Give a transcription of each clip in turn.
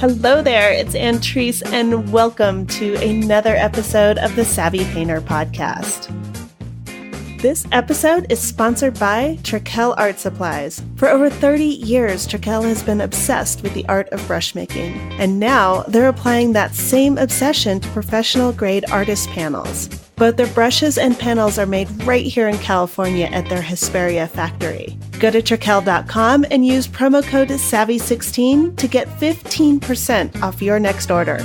Hello there, it's Antrice, and welcome to another episode of the Savvy Painter podcast. This episode is sponsored by Trekell Art Supplies. For over 30 years, Trekell has been obsessed with the art of brush making, and now they're applying that same obsession to professional-grade artist panels. Both their brushes and panels are made right here in California at their Hesperia factory. Go to Trekell.com and use promo code SAVVY16 to get 15% off your next order.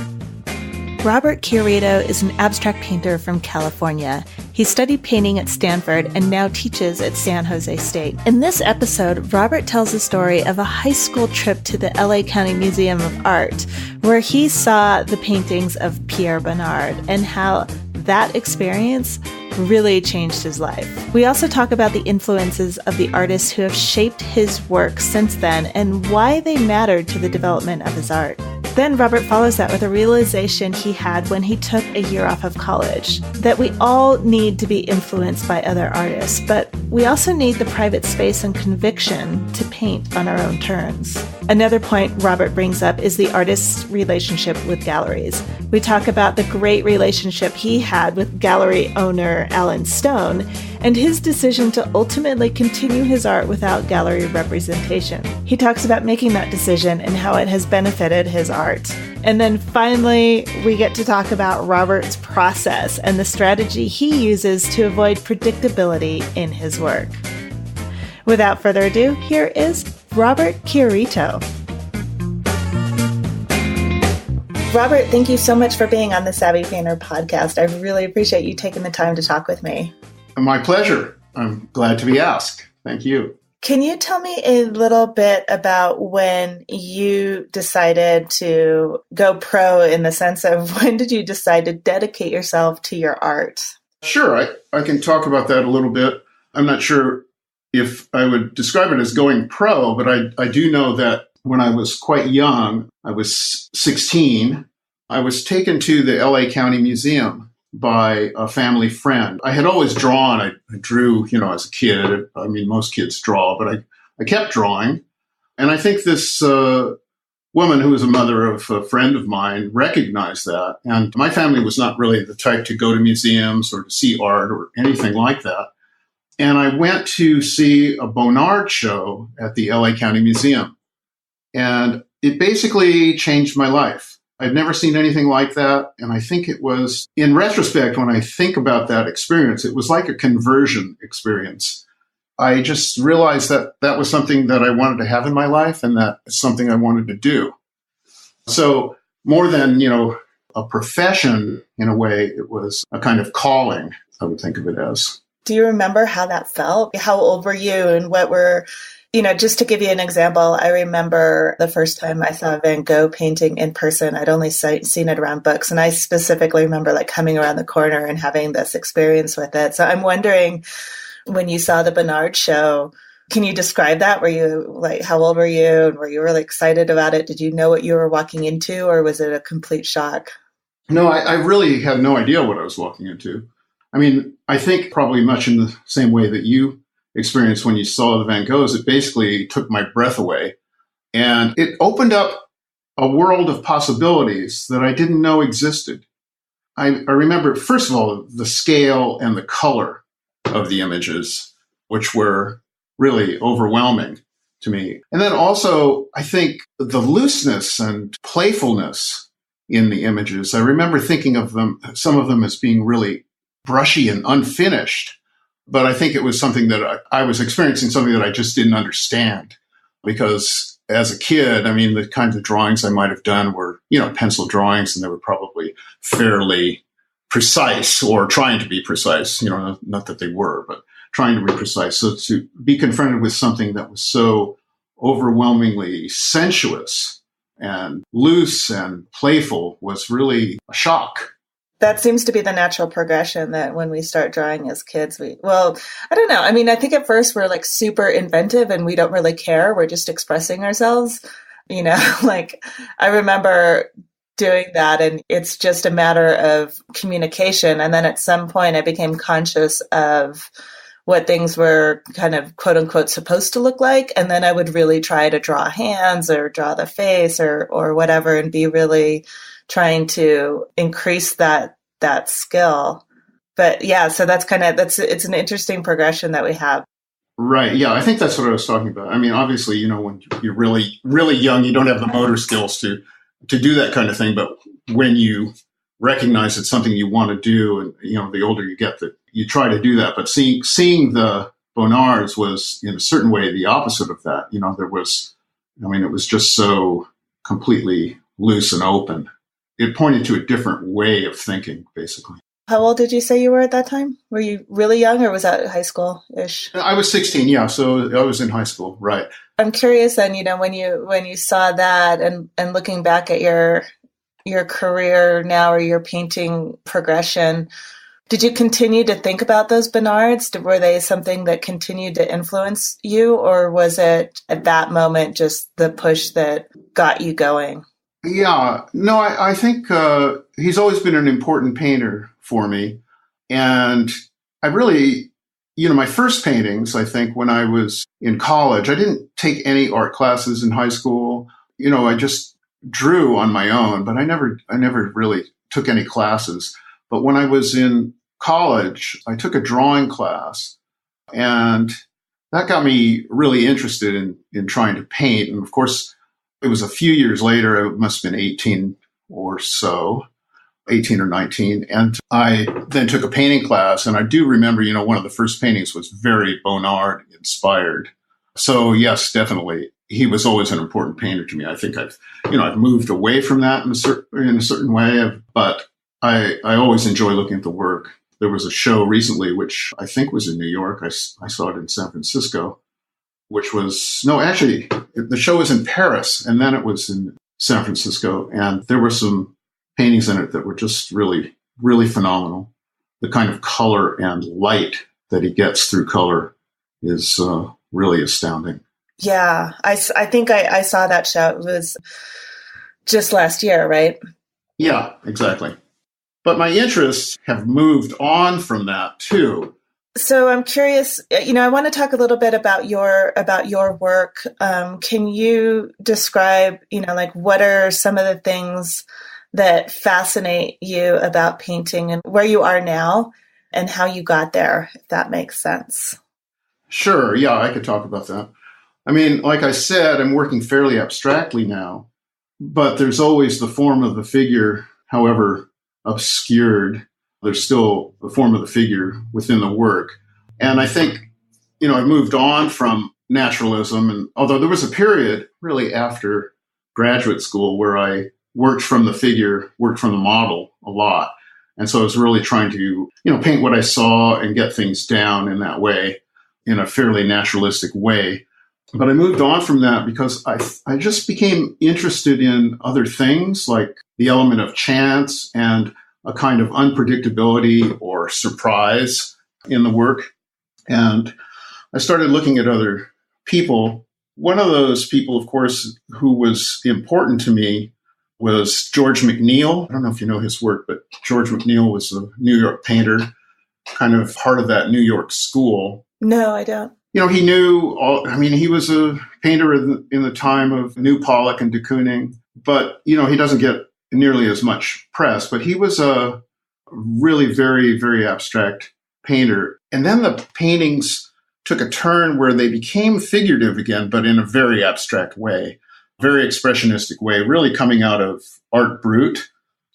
Robert Chiarito is an abstract painter from California. He studied painting at Stanford and now teaches at San Jose State. In this episode, Robert tells the story of a high school trip to the LA County Museum of Art, where he saw the paintings of Pierre Bonnard and how that experience really changed his life. We also talk about the influences of the artists who have shaped his work since then and why they mattered to the development of his art. Then Robert follows that with a realization he had when he took a year off of college, that we all need to be influenced by other artists, but we also need the private space and conviction to paint on our own terms. Another point Robert brings up is the artist's relationship with galleries. We talk about the great relationship he had with gallery owner Alan Stone and his decision to ultimately continue his art without gallery representation. He talks about making that decision and how it has benefited his art. And then finally, we get to talk about Robert's process and the strategy he uses to avoid predictability in his work. Without further ado, here is Robert Chiarito. Robert, thank you so much for being on the Savvy Painter podcast. I really appreciate you taking the time to talk with me. My pleasure. I'm glad to be asked. Thank you. Can you tell me a little bit about when you decided to go pro, in the sense of when did you decide to dedicate yourself to your art? Sure, I can talk about that a little bit. I'm not sure if I would describe it as going pro, but I do know that when I was quite young, I was 16, I was taken to the LA County Museum by a family friend. I had always drawn. I drew, as a kid. I mean, most kids draw, but I kept drawing. And I think this woman who was a mother of a friend of mine recognized that. And my family was not really the type to go to museums or to see art or anything like that. And I went to see a Bonnard show at the LA County Museum. And it basically changed my life. I'd never seen anything like that. And I think it was, in retrospect, when I think about that experience, it was like a conversion experience. I just realized that that was something that I wanted to have in my life and that it's something I wanted to do. So more than, a profession, in a way, it was a kind of calling, I would think of it as. Do you remember how that felt? How old were you and what were... just to give you an example, I remember the first time I saw Van Gogh painting in person. I'd only seen it around books. And I specifically remember coming around the corner and having this experience with it. So I'm wondering, when you saw the Bonnard show, can you describe that? Were you how old were you? And were you really excited about it? Did you know what you were walking into, or was it a complete shock? No, I really had no idea what I was walking into. I mean, I think probably much in the same way that you experience when you saw the Van Goghs, it basically took my breath away. And it opened up a world of possibilities that I didn't know existed. I remember, first of all, the scale and the color of the images, which were really overwhelming to me. And then also, I think the looseness and playfulness in the images. I remember thinking of them, some of them as being really brushy and unfinished. But I think it was something that I was experiencing, something that I just didn't understand. Because as a kid, I mean, the kinds of drawings I might have done were, pencil drawings, and they were probably fairly precise, or trying to be precise, not that they were, but trying to be precise. So to be confronted with something that was so overwhelmingly sensuous and loose and playful was really a shock. That seems to be the natural progression, that when we start drawing as kids, I don't know. I mean, I think at first we're super inventive and we don't really care. We're just expressing ourselves, I remember doing that, and it's just a matter of communication. And then at some point I became conscious of what things were kind of quote unquote supposed to look like. And then I would really try to draw hands or draw the face or whatever, and be really trying to increase that skill. But yeah, so it's an interesting progression that we have. Right. Yeah, I think that's what I was talking about. I mean, obviously, when you're really, really young, you don't have the motor skills to do that kind of thing. But when you recognize it's something you want to do, and the older you get, that you try to do that. But seeing the Bonnards was in a certain way the opposite of that. It was just so completely loose and open. It pointed to a different way of thinking, basically. How old did you say you were at that time? Were you really young, or was that high school-ish? I was 16, yeah. So I was in high school, right. I'm curious then, when you saw that and looking back at your career now, or your painting progression, did you continue to think about those Bonnards? Were they something that continued to influence you, or was it at that moment just the push that got you going? Yeah, no, I think he's always been an important painter for me. And I really, my first paintings, I think when I was in college, I didn't take any art classes in high school. I just drew on my own, but I never really took any classes. But when I was in college, I took a drawing class, and that got me really interested in trying to paint. And of course, it was a few years later, it must have been 18 or so, 18 or 19. And I then took a painting class. And I do remember, one of the first paintings was very Bonnard inspired. So yes, definitely. He was always an important painter to me. I think I've moved away from that in a certain way, but I always enjoy looking at the work. There was a show recently, which I think was in New York. I saw it in San Francisco, the show was in Paris, and then it was in San Francisco. And there were some paintings in it that were just really, really phenomenal. The kind of color and light that he gets through color is really astounding. Yeah, I think I saw that show. It was just last year, right? Yeah, exactly. But my interests have moved on from that too. So I'm curious, I want to talk a little bit about your work. Can you describe, what are some of the things that fascinate you about painting, and where you are now and how you got there, if that makes sense? Sure. Yeah, I could talk about that. I mean, like I said, I'm working fairly abstractly now, but there's always the form of the figure, however obscured. There's still the form of the figure within the work. And I think, I moved on from naturalism. And although there was a period really after graduate school where I worked from the figure, worked from the model a lot. And so I was really trying to, paint what I saw and get things down in that way, in a fairly naturalistic way. But I moved on from that because I just became interested in other things, like the element of chance and a kind of unpredictability or surprise in the work. And I started looking at other people. One of those people, of course, who was important to me was George McNeil. I don't know if you know his work, but George McNeil was a New York painter, kind of part of that New York school. No, I don't. He knew he was a painter in the time of New Pollock and de Kooning, but, he doesn't get nearly as much press, but he was a really very, very abstract painter. And then the paintings took a turn where they became figurative again, but in a very abstract way, very expressionistic way, really coming out of art brut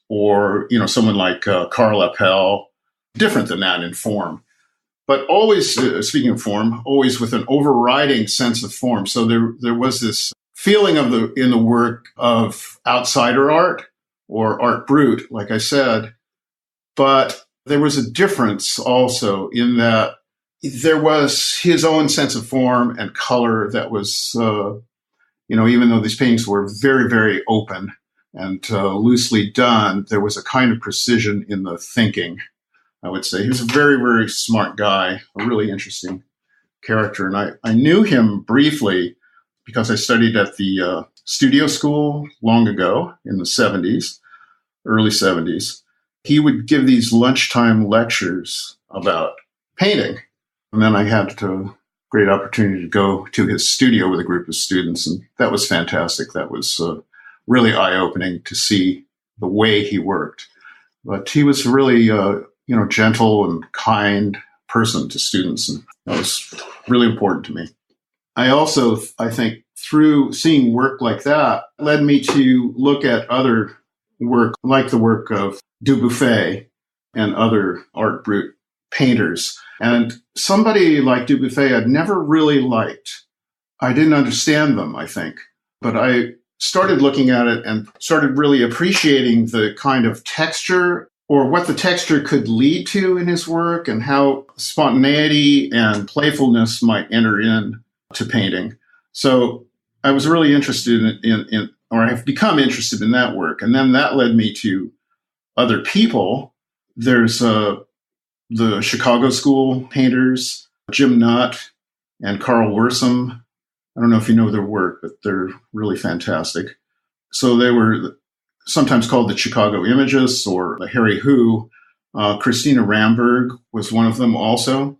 or, someone like Karl Appel, different than that in form. But always, speaking of form, always with an overriding sense of form. So there was this feeling in the work of outsider art or art brut, like I said. But there was a difference also in that there was his own sense of form and color that was, even though these paintings were very, very open and loosely done, there was a kind of precision in the thinking, I would say. He was a very, very smart guy, a really interesting character. And I knew him briefly because I studied at the studio school long ago in the 70s, early 70s. He would give these lunchtime lectures about painting. And then I had a great opportunity to go to his studio with a group of students, and that was fantastic. That was really eye-opening to see the way he worked. But he was really, gentle and kind person to students, and that was really important to me. I think, through seeing work like that, led me to look at other work, like the work of Dubuffet and other art brut painters. And somebody like Dubuffet I'd never really liked. I didn't understand them, I think. But I started looking at it and started really appreciating the kind of texture or what the texture could lead to in his work and how spontaneity and playfulness might enter in to painting. So I was really interested in or I've become interested in that work. And then that led me to other people. There's the Chicago School painters, Jim Nutt and Carl Wersum. I don't know if you know their work, but they're really fantastic. So they were sometimes called the Chicago Imagists or the Harry Who. Christina Ramberg was one of them also.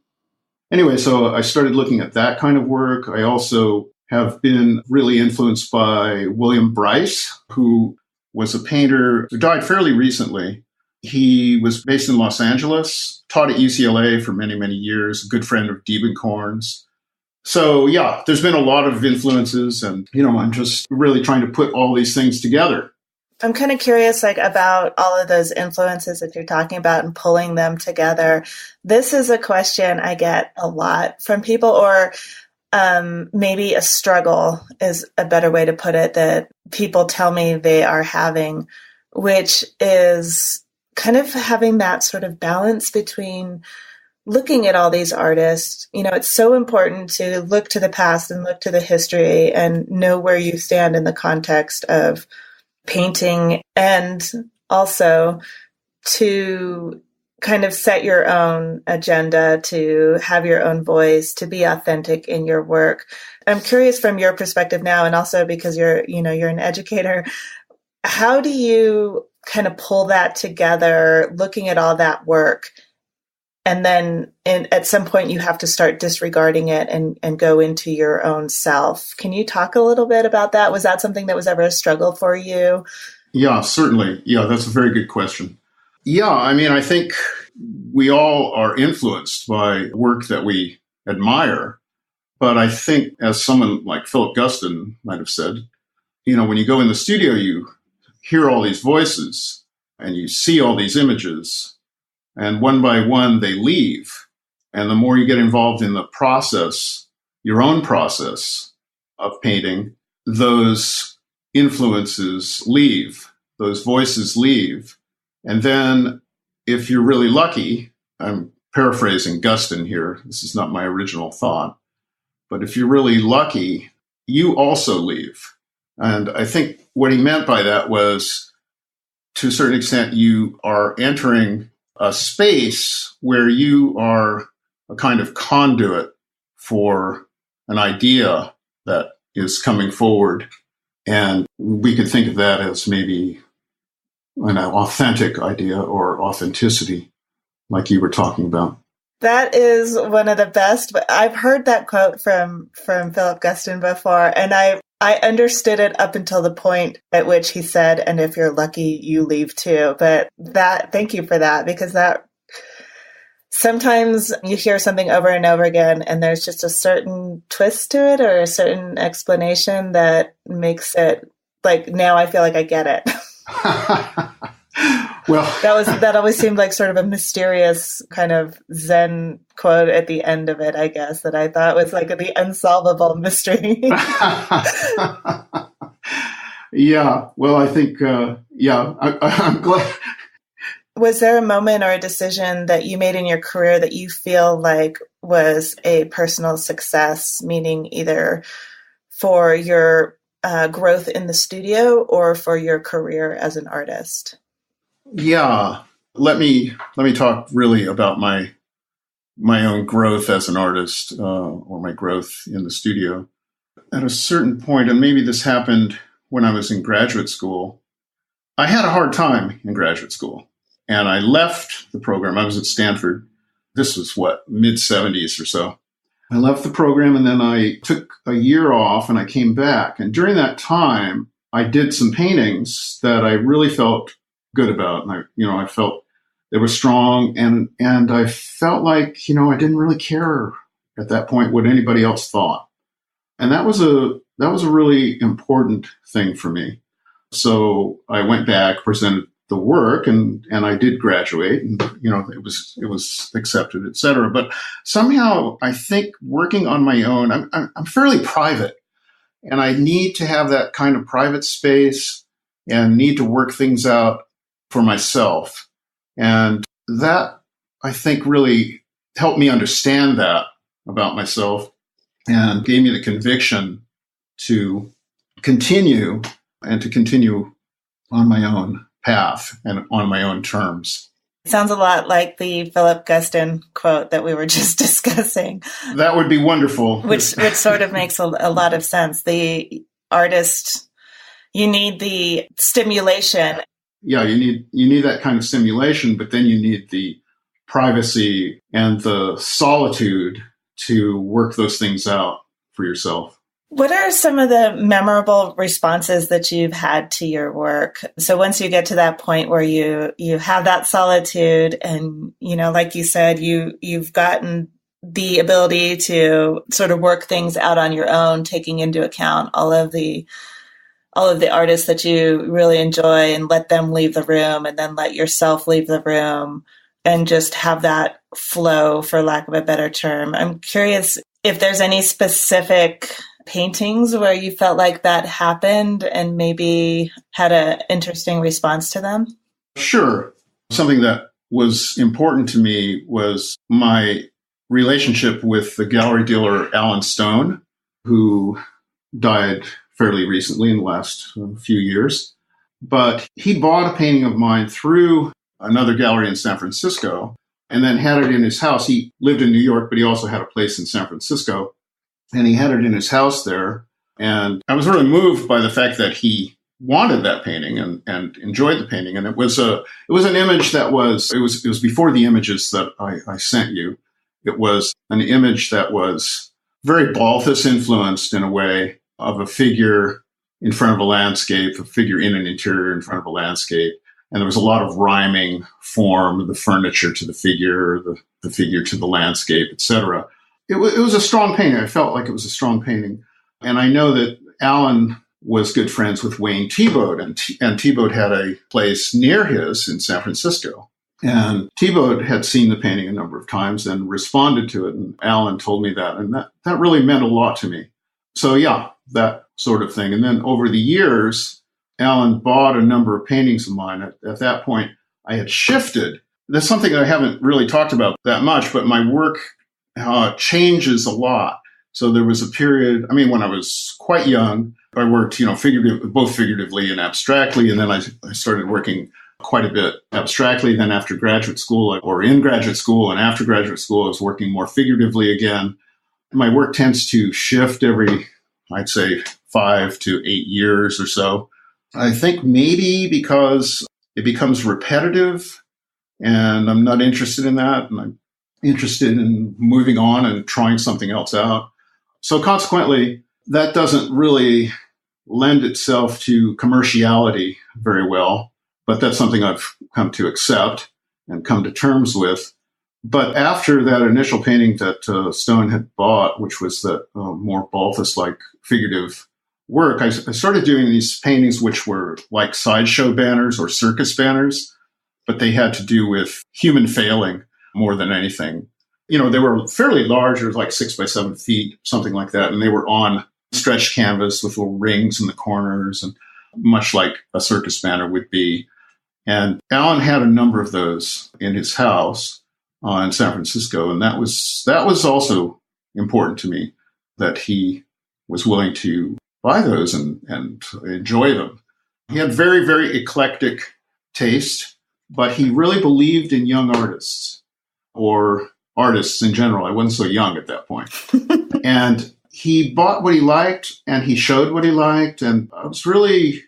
Anyway, so I started looking at that kind of work. I also have been really influenced by William Bryce, who was a painter who died fairly recently. He was based in Los Angeles, taught at UCLA for many, many years, a good friend of Diebenkorn's. So, yeah, there's been a lot of influences, and, I'm just really trying to put all these things together. I'm kind of curious, about all of those influences that you're talking about and pulling them together. This is a question I get a lot from people, or maybe a struggle is a better way to put it, that people tell me they are having, which is kind of having that sort of balance between looking at all these artists. It's so important to look to the past and look to the history and know where you stand in the context of painting, and also to kind of set your own agenda, to have your own voice, to be authentic in your work. I'm curious from your perspective now, and also because you're an educator, how do you kind of pull that together, looking at all that work, and then at some point you have to start disregarding it and go into your own self? Can you talk a little bit about that? Was that something that was ever a struggle for you? Yeah, certainly. Yeah, that's a very good question. Yeah, I think we all are influenced by work that we admire. But I think, as someone like Philip Guston might have said, when you go in the studio, you hear all these voices and you see all these images, and one by one they leave. And the more you get involved in the process, your own process of painting, those influences leave, those voices leave. And then if you're really lucky, I'm paraphrasing Guston here, this is not my original thought, but if you're really lucky, you also leave. And I think what he meant by that was, to a certain extent, you are entering a space where you are a kind of conduit for an idea that is coming forward. And we could think of that as maybe an authentic idea or authenticity, like you were talking about. That is one of the best. I've heard that quote from Philip Guston before, and I understood it up until the point at which he said, "And if you're lucky, you leave too." But thank you for that, because that sometimes you hear something over and over again, and there's just a certain twist to it or a certain explanation that makes it like, now I feel like I get it. Well, that always seemed like sort of a mysterious kind of Zen quote at the end of it, I guess, that I thought was like the unsolvable mystery. Yeah. Well, I think, I'm glad. Was there a moment or a decision that you made in your career that you feel like was a personal success, meaning either for your growth in the studio or for your career as an artist? Yeah. Let me talk really about my own growth as an artist, or my growth in the studio. At a certain point, and maybe this happened when I was in graduate school, I had a hard time in graduate school. And I left the program. I was at Stanford. This was mid-70s or so. I left the program and then I took a year off and I came back. And during that time, I did some paintings that I really felt good about. And I felt they were strong and I felt like, I didn't really care at that point what anybody else thought. And that was a really important thing for me. So I went back, presented the work, and I did graduate, and it was accepted, et cetera. But somehow I think working on my own, I'm fairly private, and I need to have that kind of private space and need to work things out for myself. And that, I think, really helped me understand that about myself and gave me the conviction to continue on my own path and on my own terms. Sounds a lot like the Philip Guston quote that we were just discussing. That would be wonderful. Which sort of makes a lot of sense. The artist, you need the stimulation. Yeah, you need that kind of stimulation, but then you need the privacy and the solitude to work those things out for yourself. What are some of the memorable responses that you've had to your work? So once you get to that point where you have that solitude and, like you said, you've gotten the ability to sort of work things out on your own, taking into account all of the artists that you really enjoy and let them leave the room and then let yourself leave the room and just have that flow, for lack of a better term. I'm curious if there's any specific paintings where you felt like that happened and maybe had an interesting response to them? Sure. Something that was important to me was my relationship with the gallery dealer Alan Stone, who died fairly recently in the last few years. But he bought a painting of mine through another gallery in San Francisco and then had it in his house. He lived in New York, but he also had a place in San Francisco. And he had it in his house there. And I was really moved by the fact that he wanted that painting and enjoyed the painting. And it was an image that was before the images that I sent you. It was an image that was very Balthus influenced in a way, of a figure in front of a landscape, a figure in an interior in front of a landscape. And there was a lot of rhyming form, the furniture to the figure, the figure to the landscape, etc. It was a strong painting. I felt like it was a strong painting. And I know that Alan was good friends with Wayne Thiebaud, and Thiebaud had a place near his in San Francisco. And Thiebaud had seen the painting a number of times and responded to it. And Alan told me that. And that really meant a lot to me. So yeah, that sort of thing. And then over the years, Alan bought a number of paintings of mine. At that point, I had shifted. That's something I haven't really talked about that much, but my work changes a lot. So there was a period, when I was quite young, I worked, both figuratively and abstractly. And then I started working quite a bit abstractly. Then after graduate school, or in graduate school and after graduate school, I was working more figuratively again. My work tends to shift every, I'd say, 5 to 8 years or so. I think maybe because it becomes repetitive and I'm not interested in that. And I'm interested in moving on and trying something else out. So consequently, that doesn't really lend itself to commerciality very well, but that's something I've come to accept and come to terms with. But after that initial painting that Stone had bought, which was that more Balthus-like figurative work, I started doing these paintings which were like sideshow banners or circus banners, but they had to do with human failing more than anything. They were fairly large. It was like 6 by 7 feet, something like that. And they were on stretched canvas with little rings in the corners, and much like a circus banner would be. And Alan had a number of those in his house in San Francisco. And that was also important to me, that he was willing to buy those and enjoy them. He had very, very eclectic taste, but he really believed in young artists, or artists in general. I wasn't so young at that point. And he bought what he liked and he showed what he liked. And I was really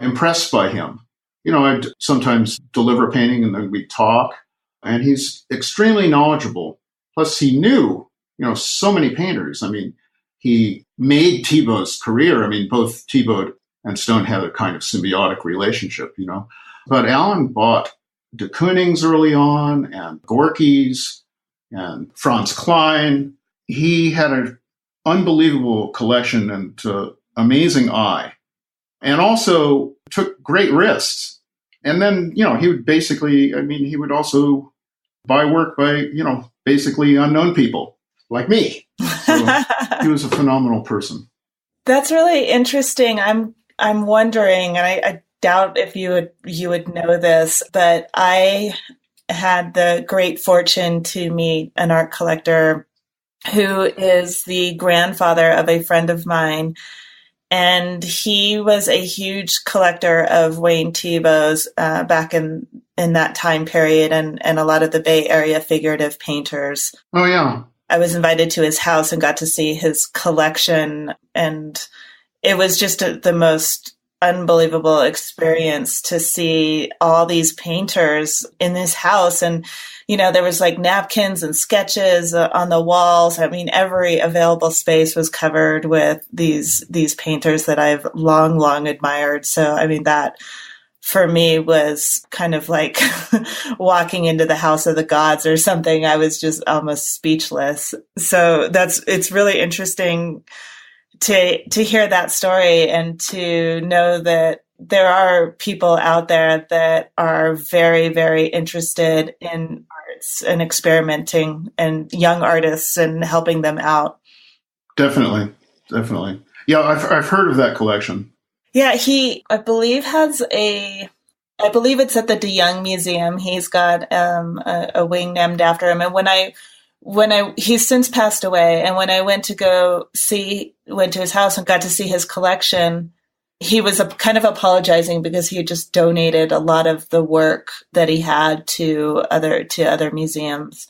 impressed by him. I'd sometimes deliver a painting and then we'd talk. And he's extremely knowledgeable. Plus, he knew, so many painters. I mean, he made Thibault's career. I mean, both Thibault and Stone had a kind of symbiotic relationship, But Alan bought de Kooning's early on, and Gorky's, and Franz Klein. He had an unbelievable collection and amazing eye, and also took great risks. And then, he would basically, he would also buy work by, basically unknown people like me. So he was a phenomenal person. That's really interesting. I'm wondering, and I doubt if you would know this, but I had the great fortune to meet an art collector who is the grandfather of a friend of mine. And he was a huge collector of Wayne Thiebaud's back in that time period, and a lot of the Bay Area figurative painters. Oh, yeah. I was invited to his house and got to see his collection, and it was just the most unbelievable experience to see all these painters in this house. And, there was like napkins and sketches on the walls. I mean, every available space was covered with these painters that I've long admired. So, that for me was kind of like walking into the house of the gods or something. I was just almost speechless. So it's really interesting to hear that story and to know that there are people out there that are very, very interested in arts and experimenting, and young artists and helping them out. Definitely. Yeah, I've heard of that collection. Yeah, he, I believe it's at the De Young Museum. He's got a wing named after him. And he's since passed away. And when I went to his house and got to see his collection, he was kind of apologizing because he had just donated a lot of the work that he had to other museums.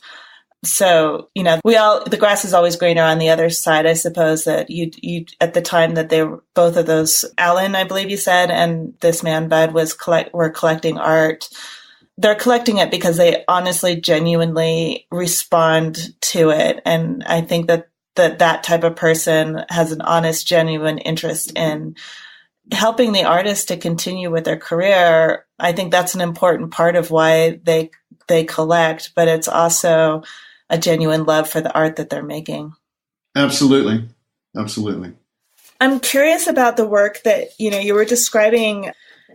So, the grass is always greener on the other side. I suppose that you at the time that they were, both of those, Alan, I believe you said, and this man, Bud, were collecting art. They're collecting it because they honestly, genuinely respond to it. And I think that type of person has an honest, genuine interest in helping the artist to continue with their career. I think that's an important part of why they collect, but it's also a genuine love for the art that they're making. Absolutely. I'm curious about the work that, you were describing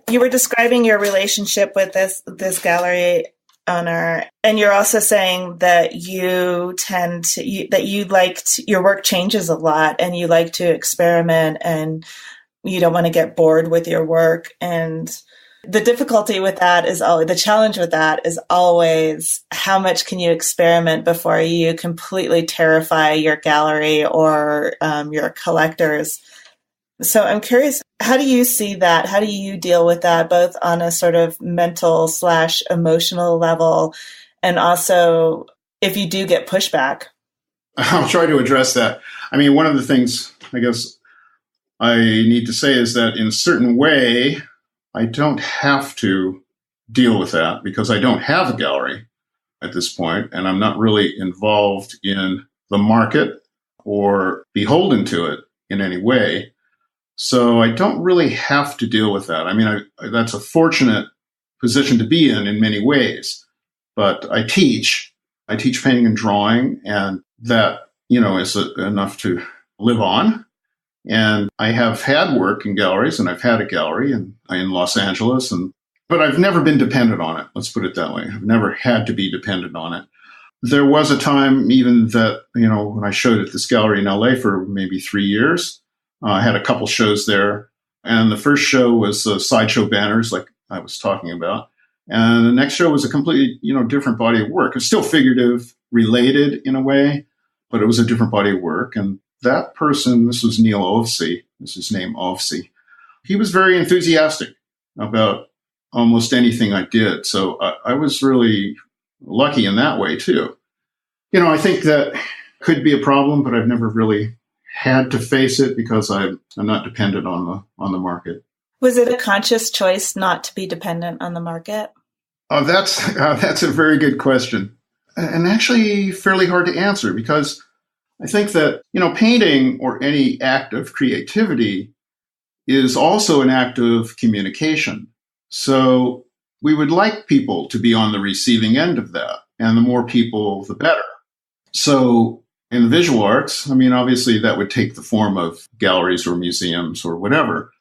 your relationship with this gallery owner, and you're also saying that your work changes a lot and you like to experiment and you don't want to get bored with your work. And the difficulty with that the challenge with that is always how much can you experiment before you completely terrify your gallery or your collectors. So I'm curious, how do you see that? How do you deal with that, both on a sort of mental / emotional level, and also if you do get pushback? I'll try to address that. One of the things I guess I need to say is that in a certain way, I don't have to deal with that because I don't have a gallery at this point, and I'm not really involved in the market or beholden to it in any way. So I don't really have to deal with that. That's a fortunate position to be in many ways. But I teach painting and drawing, and that, is enough to live on. And I have had work in galleries, and I've had a gallery in Los Angeles, but I've never been dependent on it. Let's put it that way. I've never had to be dependent on it. There was a time even that, when I showed at this gallery in LA for maybe 3 years, I had a couple shows there. And the first show was sideshow banners, like I was talking about. And the next show was a completely, different body of work. It's still figurative, related in a way, but it was a different body of work. And that person, this was Neil Ovesey, this is his name, Ovesey. He was very enthusiastic about almost anything I did. So I was really lucky in that way too. I think that could be a problem, but I've never really had to face it because I'm not dependent on the market. Was it a conscious choice not to be dependent on the market? That's a very good question, and actually fairly hard to answer, because I think that, painting or any act of creativity is also an act of communication. So we would like people to be on the receiving end of that, and the more people, the better. So in the visual arts, obviously that would take the form of galleries or museums or whatever,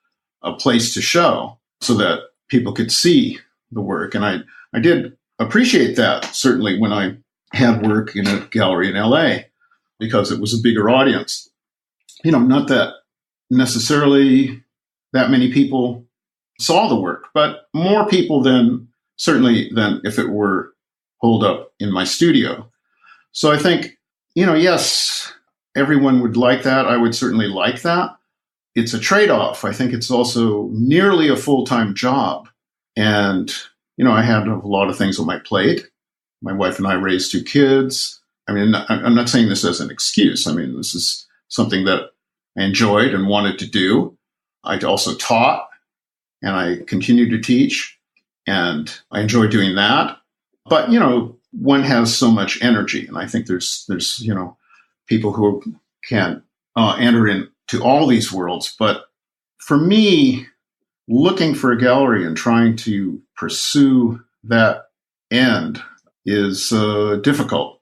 a place to show so that people could see the work. And I did appreciate that, certainly, when I had work in a gallery in LA, because it was a bigger audience. Not that necessarily that many people saw the work, but more people than if it were holed up in my studio. So I think, yes, everyone would like that. I would certainly like that. It's a trade-off. I think it's also nearly a full-time job. And, I had a lot of things on my plate. My wife and I raised 2 kids. I'm not saying this as an excuse. This is something that I enjoyed and wanted to do. I also taught, and I continue to teach, and I enjoy doing that. But, one has so much energy, and I think there's people who can enter into all these worlds. But for me, looking for a gallery and trying to pursue that end is difficult.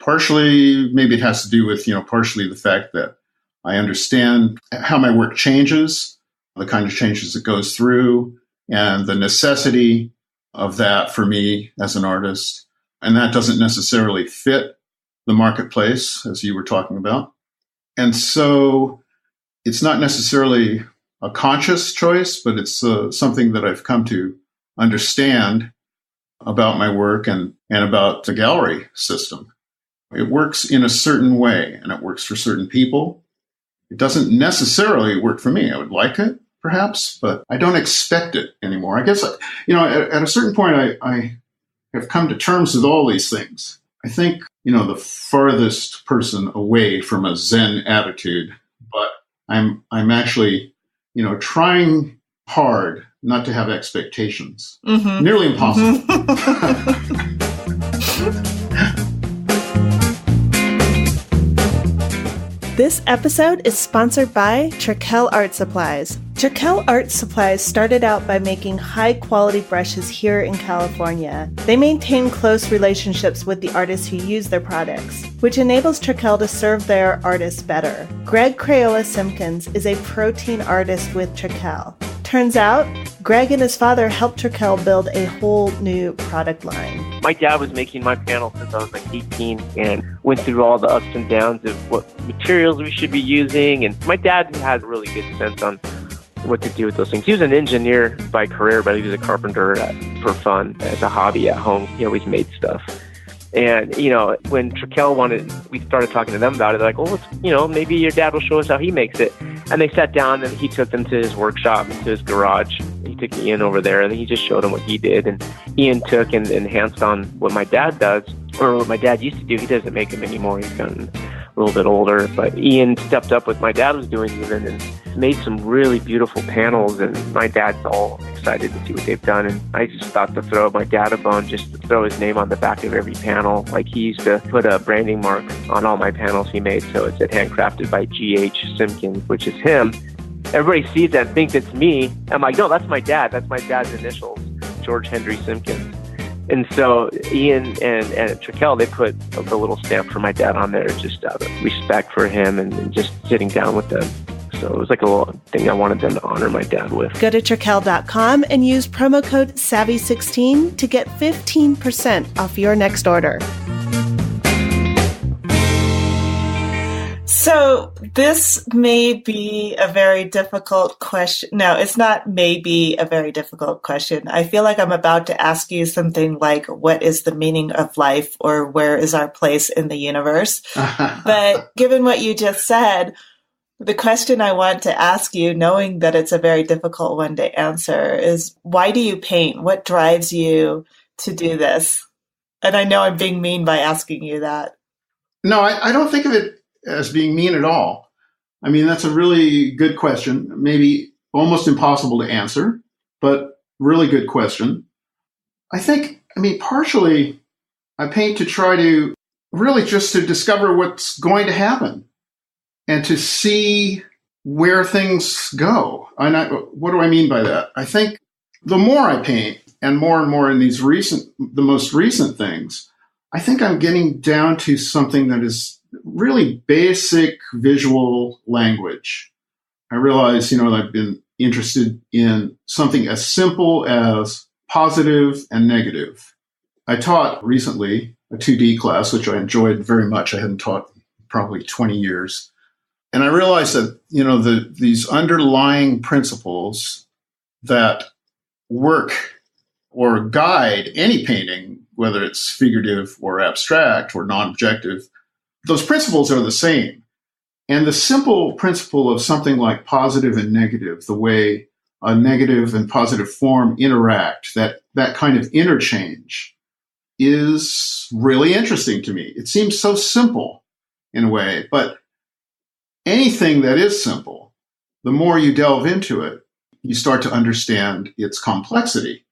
Partially, maybe it has to do with, partially the fact that I understand how my work changes, the kind of changes it goes through, and the necessity of that for me as an artist. And that doesn't necessarily fit the marketplace, as you were talking about. And so it's not necessarily a conscious choice, but it's something that I've come to understand about my work and about the gallery system. It works in a certain way, and it works for certain people. It doesn't necessarily work for me. I would like it, perhaps, but I don't expect it anymore. I guess, at a certain point, I have come to terms with all these things. I think, the farthest person away from a Zen attitude, but I'm actually, trying hard not to have expectations. Mm-hmm. Nearly impossible. This episode is sponsored by Trekell Art Supplies. Trekell Art Supplies started out by making high-quality brushes here in California. They maintain close relationships with the artists who use their products, which enables Trekell to serve their artists better. Greg Crayola Simpkins is a protein artist with Trekell. Turns out, Greg and his father helped Trekell build a whole new product line. My dad was making my panels since I was like 18 and went through all the ups and downs of what materials we should be using. And my dad had a really good sense on what to do with those things. He was an engineer by career, but he was a carpenter for fun as a hobby at home. He always made stuff. And, when Trekell we started talking to them about it. They're like, well, maybe your dad will show us how he makes it. And they sat down and he took them to his workshop, to his garage. He took Ian over there and he just showed them what he did. And Ian took and enhanced on what my dad does, or what my dad used to do. He doesn't make them anymore. He's gotten a little bit older. But Ian stepped up what my dad was doing even and made some really beautiful panels. And my dad's all excited to see what they've done. And I just thought to throw my dad a bone, just to throw his name on the back of every panel. Like he used to put a branding mark on all my panels he made. So it said handcrafted by G.H. Simpkins, which is him. Everybody sees that and thinks it's me. I'm like, no, that's my dad. That's my dad's initials, George Henry Simpkins. And so Ian and Trekell, they put the little stamp for my dad on there, just out of respect for him and just sitting down with them. So it was like a little thing I wanted them to honor my dad with. Go to Trekell.com and use promo code SAVVY16 to get 15% off your next order. So this may be a very difficult question. No, it's not maybe a very difficult question. I feel like I'm about to ask you something like, what is the meaning of life, or where is our place in the universe? But given what you just said, the question I want to ask you, knowing that it's a very difficult one to answer, is why do you paint? What drives you to do this? And I know I'm being mean by asking you that. No, I don't think of it as being mean at all. That's a really good question. Maybe almost impossible to answer, but really good question. partially I paint to try to really just to discover what's going to happen and to see where things go. What do I mean by that? I think the more I paint and more in the most recent things, I think I'm getting down to something that is really basic visual language. I realize, I've been interested in something as simple as positive and negative. I taught recently a 2D class, which I enjoyed very much. I hadn't taught probably 20 years. And I realized that, these underlying principles that work or guide any painting, whether it's figurative or abstract or non-objective, those principles are the same. And the simple principle of something like positive and negative, the way a negative and positive form interact, that kind of interchange is really interesting to me. It seems so simple in a way, but anything that is simple, the more you delve into it, you start to understand its complexity.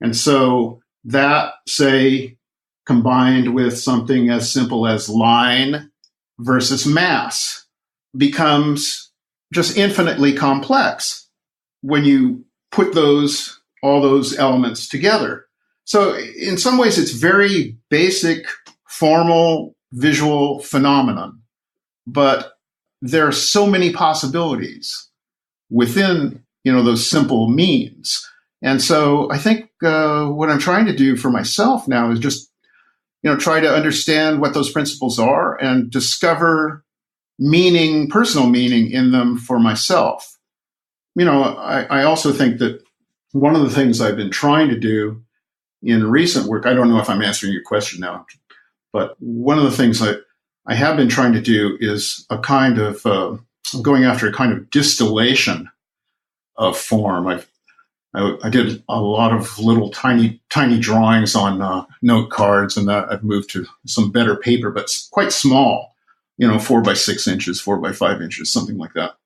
And so that, say, combined with something as simple as line versus mass, becomes just infinitely complex when you put all those elements together. So in some ways, it's very basic, formal, visual phenomenon, but there are so many possibilities within, those simple means. And so I think what I'm trying to do for myself now is just, try to understand what those principles are and discover personal meaning in them for myself. I also think that one of the things I've been trying to do in recent work, I don't know if I'm answering your question now, but one of the things I have been trying to do is a kind of going after a kind of distillation of form. I did a lot of little tiny drawings on note cards, and I've moved to some better paper, but quite small, 4 by 6 inches, 4 by 5 inches, something like that.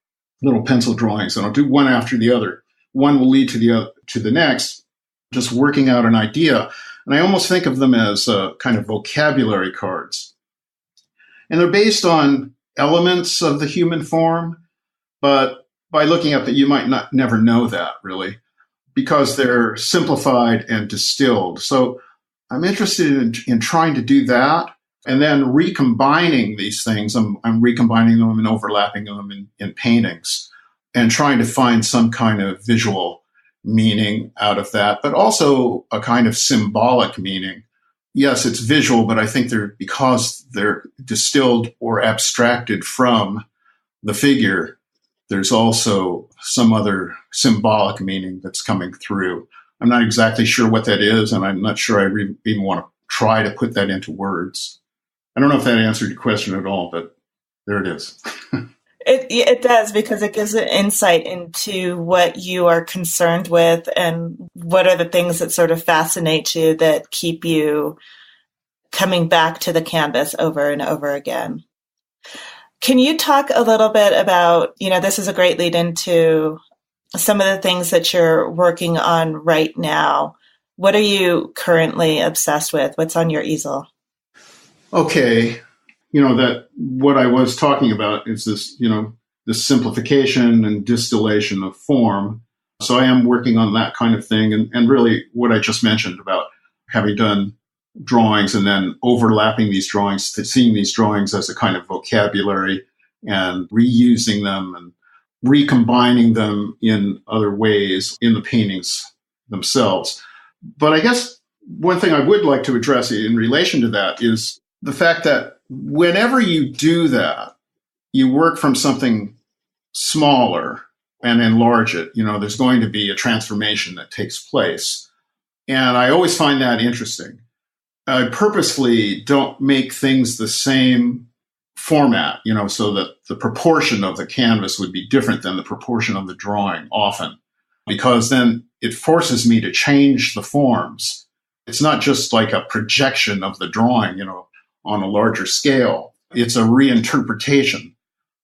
Little pencil drawings, and I'll do one after the other. One will lead to the next, just working out an idea. And I almost think of them as kind of vocabulary cards. And they're based on elements of the human form, but by looking at that, you might never know that really, because they're simplified and distilled. So I'm interested in trying to do that, and then recombining these things. I'm recombining them and overlapping them in paintings, and trying to find some kind of visual meaning out of that, but also a kind of symbolic meaning. Yes, it's visual, but I think because they're distilled or abstracted from the figure, there's also some other symbolic meaning that's coming through. I'm not exactly sure what that is, and I'm not sure I even want to try to put that into words. I don't know if that answered your question at all, but there it is. It does, because it gives an insight into what you are concerned with and what are the things that sort of fascinate you that keep you coming back to the canvas over and over again. Can you talk a little bit about, this is a great lead into some of the things that you're working on right now. What are you currently obsessed with? What's on your easel? Okay. That what I was talking about is this, this simplification and distillation of form. So I am working on that kind of thing. And really what I just mentioned about having done drawings and then overlapping these drawings, to seeing these drawings as a kind of vocabulary and reusing them and recombining them in other ways in the paintings themselves. But I guess one thing I would like to address in relation to that is the fact that whenever you do that, you work from something smaller and enlarge it. There's going to be a transformation that takes place. And I always find that interesting. I purposefully don't make things the same format, so that the proportion of the canvas would be different than the proportion of the drawing often, because then it forces me to change the forms. It's not just like a projection of the drawing, on a larger scale. It's a reinterpretation.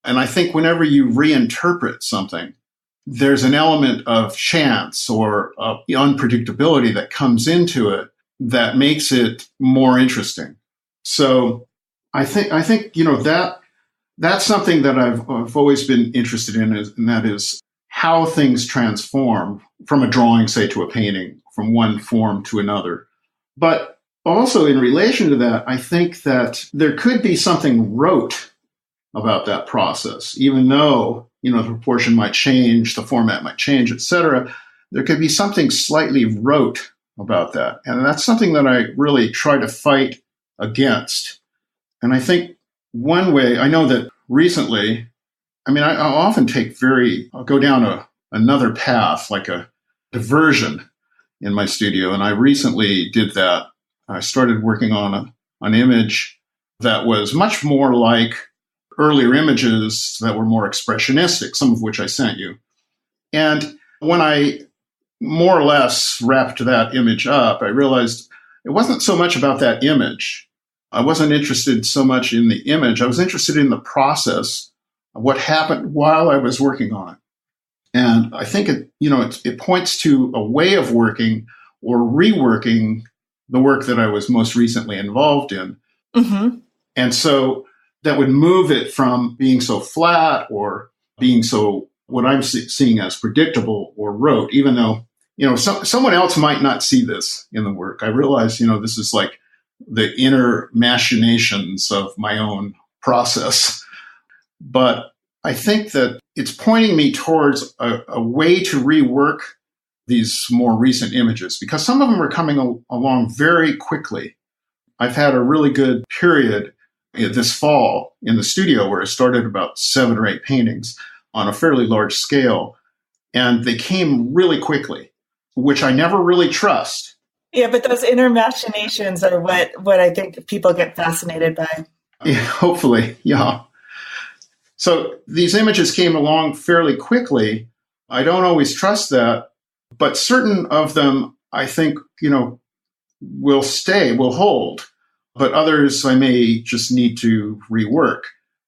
And I think whenever you reinterpret something, there's an element of chance or unpredictability that comes into it that makes it more interesting. So I think that's something that I've always been interested in, and that is how things transform from a drawing, say, to a painting, from one form to another. But also in relation to that, I think that there could be something rote about that process, even though, the proportion might change, the format might change, etc. There could be something slightly rote about that. And that's something that I really try to fight against. And I think one way, I know that recently, I'll often I'll go down another path, like a diversion in my studio. And I recently did that. I started working on an image that was much more like earlier images that were more expressionistic, some of which I sent you. And when I more or less wrapped that image up, I realized it wasn't so much about that image. I wasn't interested so much in the image. I was interested in the process of what happened while I was working on it. And I think it points to a way of working or reworking the work that I was most recently involved in. Mm-hmm. And so that would move it from being so flat or being so what I'm seeing as predictable or rote, even though, someone else might not see this in the work. I realize, this is like the inner machinations of my own process. But I think that it's pointing me towards a way to rework these more recent images, because some of them are coming along very quickly. I've had a really good period this fall in the studio where I started about 7 or 8 paintings on a fairly large scale, and they came really quickly, which I never really trust. Yeah, but those inner machinations are what I think people get fascinated by. Yeah, hopefully, yeah. So these images came along fairly quickly. I don't always trust that, but certain of them, I think, will hold. But others I may just need to rework.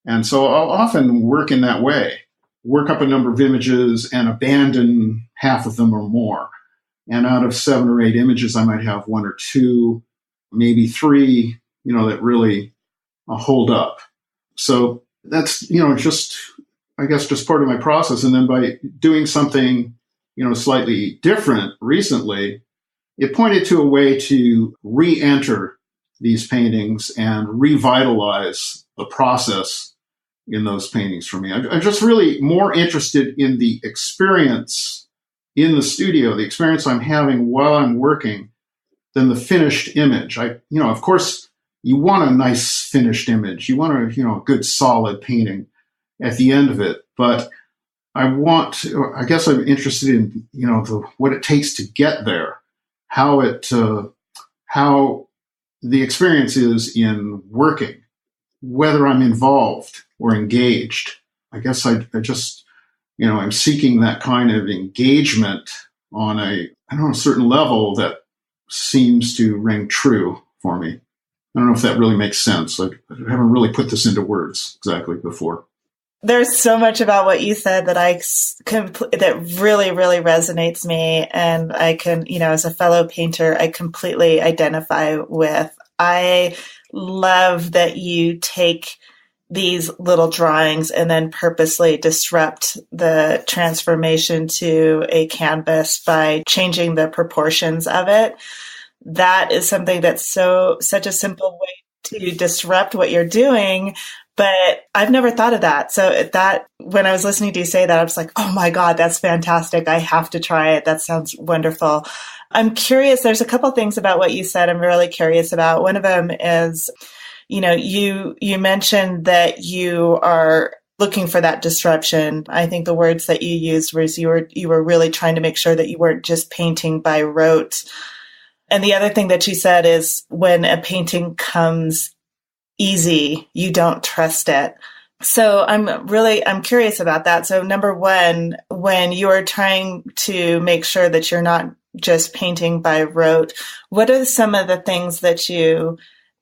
And so I'll often work in that way, work up a number of images and abandon half of them or more. And out of 7 or 8 images, I might have 1 or 2, maybe 3, that really hold up. So that's, just part of my process. And then by doing something, slightly different recently, it pointed to a way to re-enter these paintings and revitalize the process in those paintings for me. I'm just really more interested in the experience in the studio, the experience I'm having while I'm working, than the finished image. Of course, you want a nice finished image. You want a good solid painting at the end of it. But I guess I'm interested in, what it takes to get there, how the experience is in working, whether I'm involved or engaged. I guess I just, I'm seeking that kind of engagement on a certain level that seems to ring true for me. I don't know if that really makes sense. I haven't really put this into words exactly before. There's so much about what you said that that really, really resonates me. And I can, as a fellow painter, I completely identify with. I love that you take these little drawings and then purposely disrupt the transformation to a canvas by changing the proportions of it. That is something that's such a simple way to disrupt what you're doing. But I've never thought of that. So when I was listening to you say that, I was like, oh my God, that's fantastic. I have to try it. That sounds wonderful. I'm curious. There's a couple things about what you said I'm really curious about. One of them is, you mentioned that you are looking for that disruption. I think the words that you used was you were really trying to make sure that you weren't just painting by rote. And the other thing that you said is when a painting comes easy, you don't trust it. So I'm curious about that. So number one, when you are trying to make sure that you're not just painting by rote, what are some of the things that you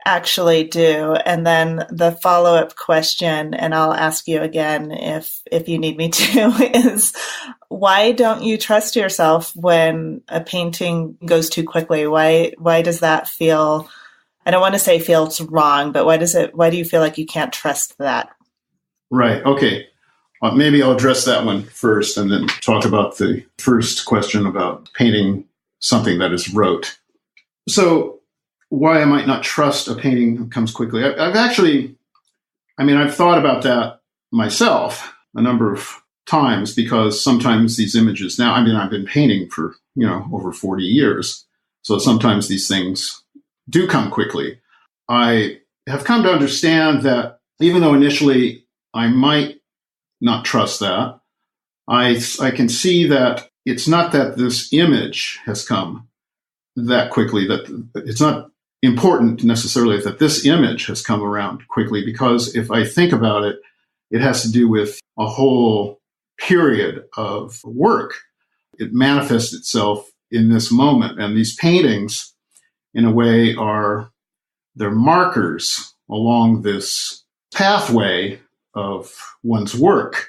actually do? And then the follow-up question, and I'll ask you again if you need me to, is why don't you trust yourself when a painting goes too quickly? Why does that feel, I don't want to say feels wrong, but why do you feel like you can't trust that? Right. Okay. Maybe I'll address that one first and then talk about the first question about painting something that is rote. So why I might not trust a painting that comes quickly. I've thought about that myself a number of times, because sometimes these images now, I've been painting for, over 40 years. So sometimes these things do come quickly. I have come to understand that even though initially I might not trust that, I can see that it's not that this image has come that quickly, that it's not important necessarily that this image has come around quickly, because if I think about it, it has to do with a whole period of work. It manifests itself in this moment. And these paintings, in a way, they're markers along this pathway of one's work.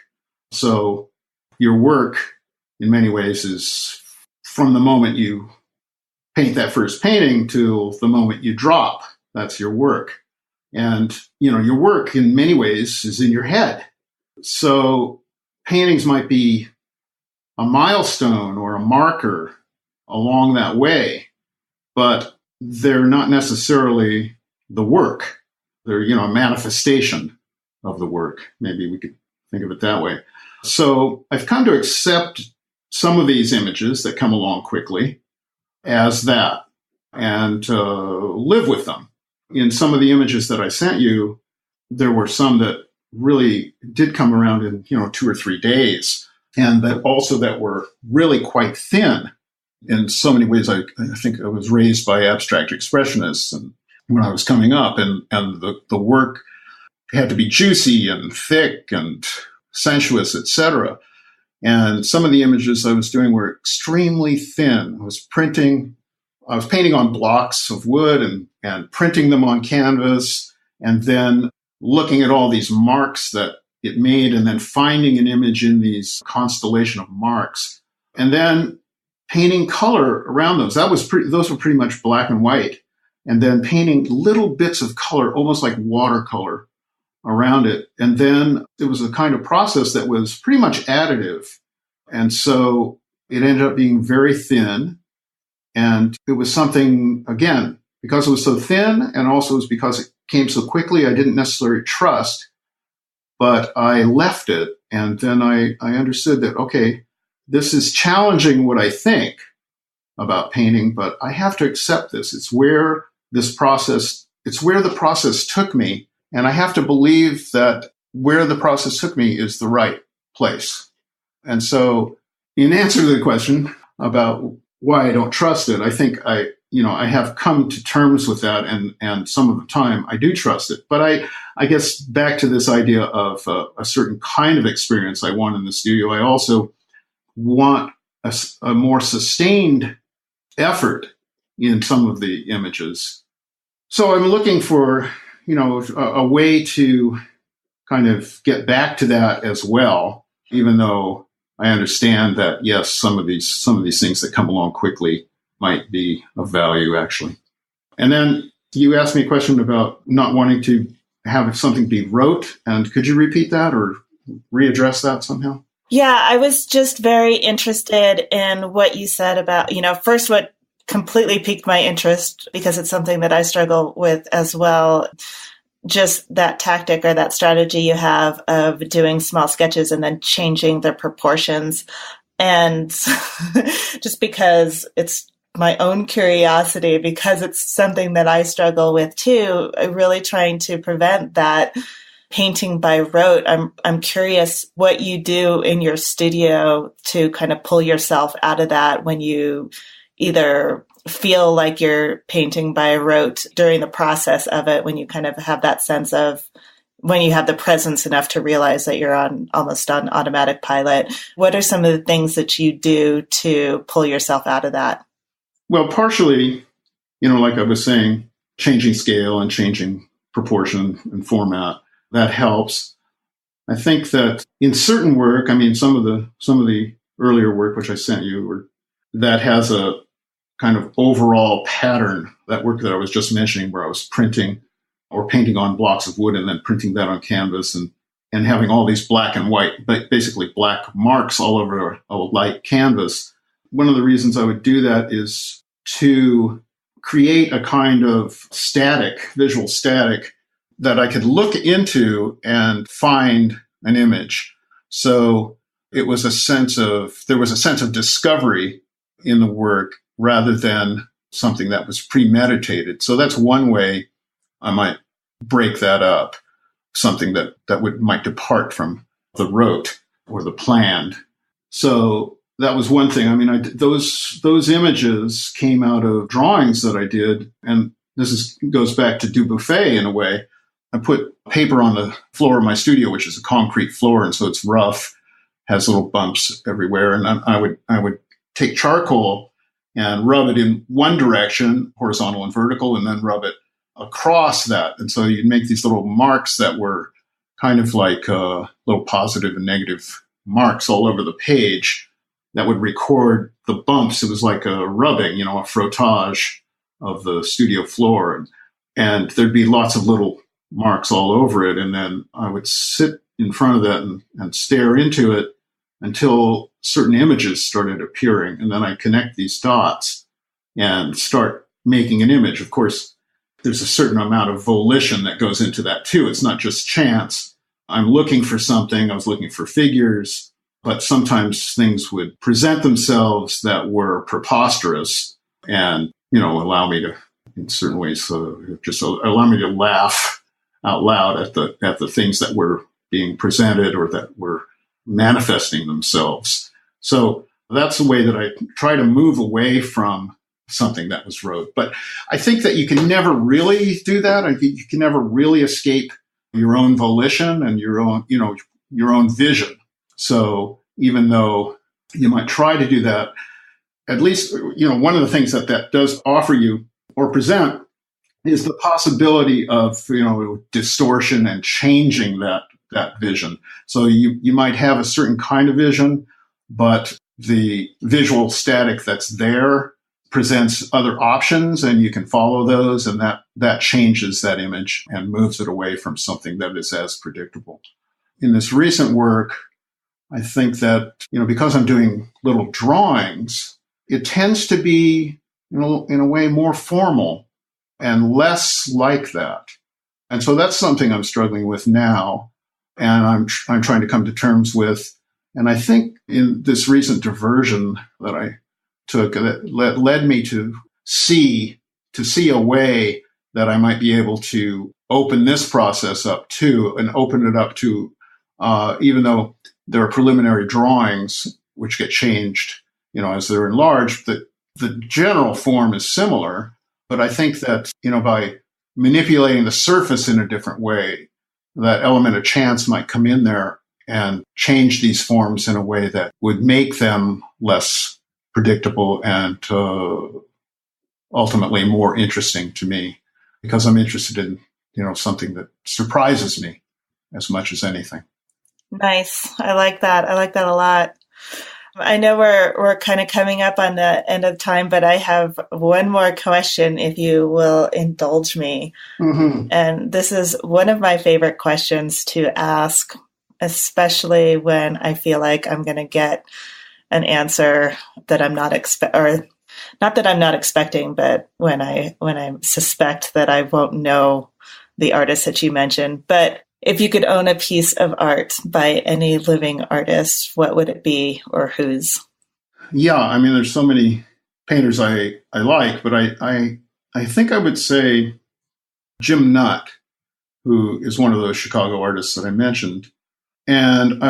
So your work, in many ways, is from the moment you paint that first painting till the moment you drop. That's your work. And, your work in many ways is in your head. So paintings might be a milestone or a marker along that way, but they're not necessarily the work. They're, a manifestation of the work. Maybe we could think of it that way. So I've come to accept some of these images that come along quickly as that and live with them. In some of the images that I sent you, there were some that really did come around in, 2 or 3 days, and that were really quite thin. In so many ways, I think I was raised by abstract expressionists, and when I was coming up, and the work had to be juicy and thick and sensuous, etc. And some of the images I was doing were extremely thin. I was painting on blocks of wood and printing them on canvas, and then looking at all these marks that it made, and then finding an image in these constellation of marks, and then painting color around those. Those were pretty much black and white, and then painting little bits of color, almost like watercolor, around it. And then it was a kind of process that was pretty much additive. And so it ended up being very thin. And it was something, again, because it was so thin, and also it was because it came so quickly, I didn't necessarily trust, but I left it. And then I understood that, okay, this is challenging what I think about painting, but I have to accept this. It's where the process took me. And I have to believe that where the process took me is the right place. And so in answer to the question about why I don't trust it, I think I have come to terms with that. And some of the time I do trust it. But I guess back to this idea of a certain kind of experience I want in the studio, I also want a more sustained effort in some of the images. So I'm looking for, a way to kind of get back to that as well, even though I understand that, yes, some of these things that come along quickly might be of value, actually. And then you asked me a question about not wanting to have something be rote. And could you repeat that or readdress that somehow? Yeah, I was just very interested in what you said about, first what completely piqued my interest, because it's something that I struggle with as well. Just that tactic or that strategy you have of doing small sketches and then changing the proportions. And just because it's my own curiosity, because it's something that I struggle with too, really trying to prevent that painting by rote. I'm curious what you do in your studio to kind of pull yourself out of that when you either feel like you're painting by rote during the process of it, when you kind of have that sense of, when you have the presence enough to realize that you're almost on automatic pilot. What are some of the things that you do to pull yourself out of that? Well, partially, like I was saying, changing scale and changing proportion and format. That helps. I think that in certain work, I mean, some of the earlier work which I sent you, that has a kind of overall pattern. That work that I was just mentioning, where I was printing or painting on blocks of wood and then printing that on canvas and having all these black and white, but basically black marks all over a light canvas. One of the reasons I would do that is to create a kind of visual static that I could look into and find an image. So there was a sense of discovery in the work rather than something that was premeditated. So that's one way I might break that up, something that might depart from the rote or the planned. So that was one thing. I mean, those images came out of drawings that I did, and goes back to Dubuffet in a way. I put paper on the floor of my studio, which is a concrete floor, and so it's rough, has little bumps everywhere. And I would take charcoal and rub it in one direction, horizontal and vertical, and then rub it across that. And so you'd make these little marks that were kind of like little positive and negative marks all over the page that would record the bumps. It was like a rubbing, a frottage of the studio floor. And there'd be lots of little marks all over it. And then I would sit in front of that and stare into it until certain images started appearing. And then I connect these dots and start making an image. Of course, there's a certain amount of volition that goes into that too. It's not just chance. I'm looking for something. I was looking for figures, but sometimes things would present themselves that were preposterous and, allow me to, in certain ways, just allow me to laugh out loud at the things that were being presented or that were manifesting themselves. So that's the way that I try to move away from something that was rote. But I think that you can never really do that. I think you can never really escape your own volition and your own vision. So even though you might try to do that, at least, one of the things that does offer you or present is the possibility of, distortion and changing that vision. So you might have a certain kind of vision, but the visual static that's there presents other options, and you can follow those, and that changes that image and moves it away from something that is as predictable. In this recent work, I think that, because I'm doing little drawings, it tends to be, in a way, more formal and less like that. And so that's something I'm struggling with now, and I'm trying to come to terms with. And I think in this recent diversion that I took, that led me to see a way that I might be able to open this process up too, and open it up to, even though there are preliminary drawings which get changed, as they're enlarged, the general form is similar. But I think that, by manipulating the surface in a different way, that element of chance might come in there and change these forms in a way that would make them less predictable and ultimately more interesting to me, because I'm interested in, something that surprises me as much as anything. Nice. I like that. I like that a lot. I know we're kind of coming up on the end of time, but I have one more question, if you will indulge me. Mm-hmm. And this is one of my favorite questions to ask, especially when I feel like I'm going to get an answer that I'm not not that I'm not expecting, but when I suspect that I won't know the artist that you mentioned. But if you could own a piece of art by any living artist, what would it be, or whose? Yeah, I mean, there's so many painters I like, but I think I would say Jim Nutt, who is one of those Chicago artists that I mentioned. And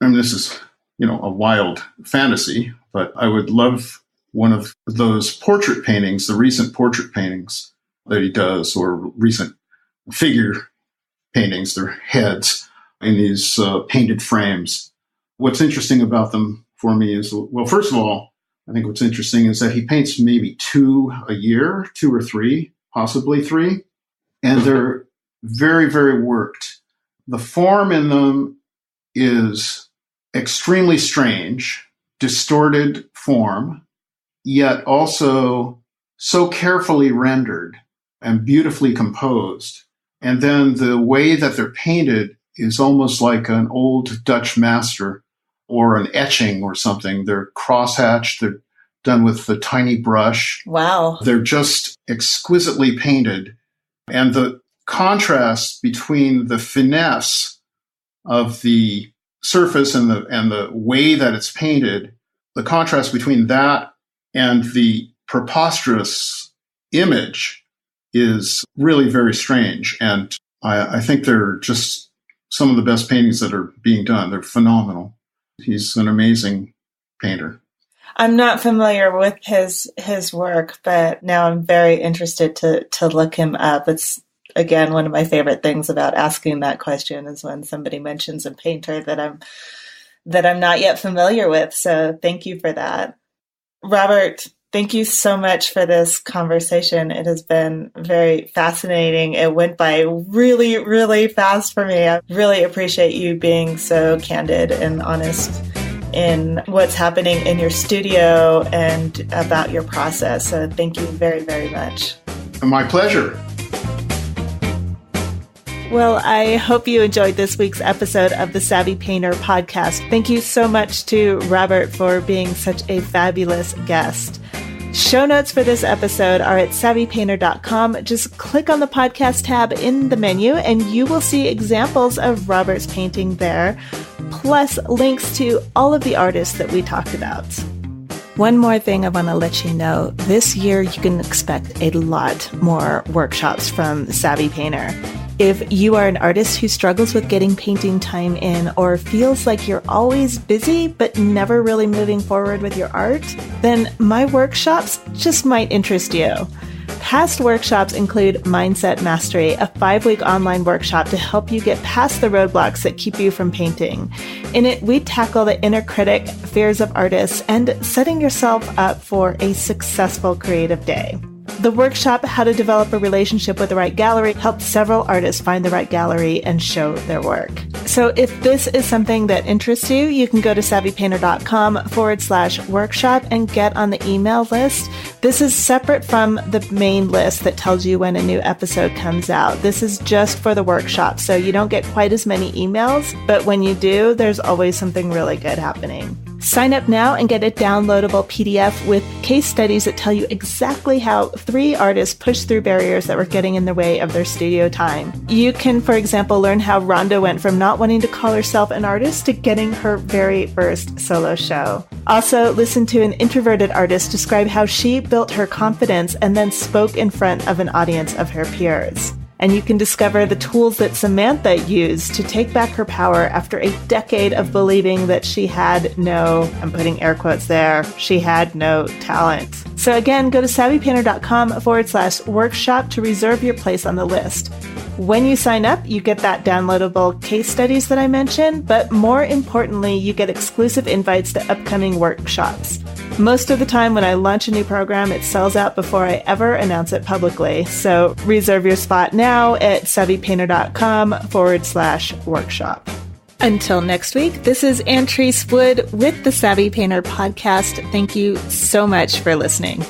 this is, a wild fantasy, but I would love one of those portrait paintings, the recent portrait paintings that he does, or recent figure paintings, their heads in these painted frames. What's interesting about them for me is, well, first of all, I think what's interesting is that he paints maybe 2 a year, 2 or 3, possibly 3. And they're very, very worked. The form in them is extremely strange, distorted form, yet also so carefully rendered and beautifully composed. And then the way that they're painted is almost like an old Dutch master or an etching or something. They're crosshatched. They're done with the tiny brush. Wow. They're just exquisitely painted. And the contrast between the finesse of the surface and the way that it's painted, the contrast between that and the preposterous image is really very strange. And I think they're just some of the best paintings that are being done. They're phenomenal. He's an amazing painter. I'm not familiar with his work, but now I'm very interested to look him up. It's, again, one of my favorite things about asking that question is when somebody mentions a painter that I'm not yet familiar with. So thank you for that. Robert, thank you so much for this conversation. It has been very fascinating. It went by really, really fast for me. I really appreciate you being so candid and honest in what's happening in your studio and about your process. So thank you very, very much. My pleasure. Well, I hope you enjoyed this week's episode of the Savvy Painter podcast. Thank you so much to Robert for being such a fabulous guest. Show notes for this episode are at savvypainter.com. Just click on the podcast tab in the menu and you will see examples of Robert's painting there, plus links to all of the artists that we talked about. One more thing I want to let you know. This year, you can expect a lot more workshops from Savvy Painter. If you are an artist who struggles with getting painting time in or feels like you're always busy but never really moving forward with your art, then my workshops just might interest you. Past workshops include Mindset Mastery, a 5-week online workshop to help you get past the roadblocks that keep you from painting. In it, we tackle the inner critic, fears of artists, and setting yourself up for a successful creative day. The workshop, How to Develop a Relationship with the Right Gallery, helped several artists find the right gallery and show their work. So if this is something that interests you, you can go to savvypainter.com/workshop and get on the email list. This is separate from the main list that tells you when a new episode comes out. This is just for the workshop, so you don't get quite as many emails, but when you do, there's always something really good happening. Sign up now and get a downloadable PDF with case studies that tell you exactly how 3 artists pushed through barriers that were getting in the way of their studio time. You can, for example, learn how Rhonda went from not wanting to call herself an artist to getting her very first solo show. Also, listen to an introverted artist describe how she built her confidence and then spoke in front of an audience of her peers. And you can discover the tools that Samantha used to take back her power after a decade of believing that she had no, I'm putting air quotes there, she had no talent. So again, go to savvypainter.com/workshop to reserve your place on the list. When you sign up, you get that downloadable case studies that I mentioned, but more importantly, you get exclusive invites to upcoming workshops. Most of the time when I launch a new program, it sells out before I ever announce it publicly. So reserve your spot now at savvypainter.com/workshop. Until next week, this is Antrese Wood with the Savvy Painter podcast. Thank you so much for listening.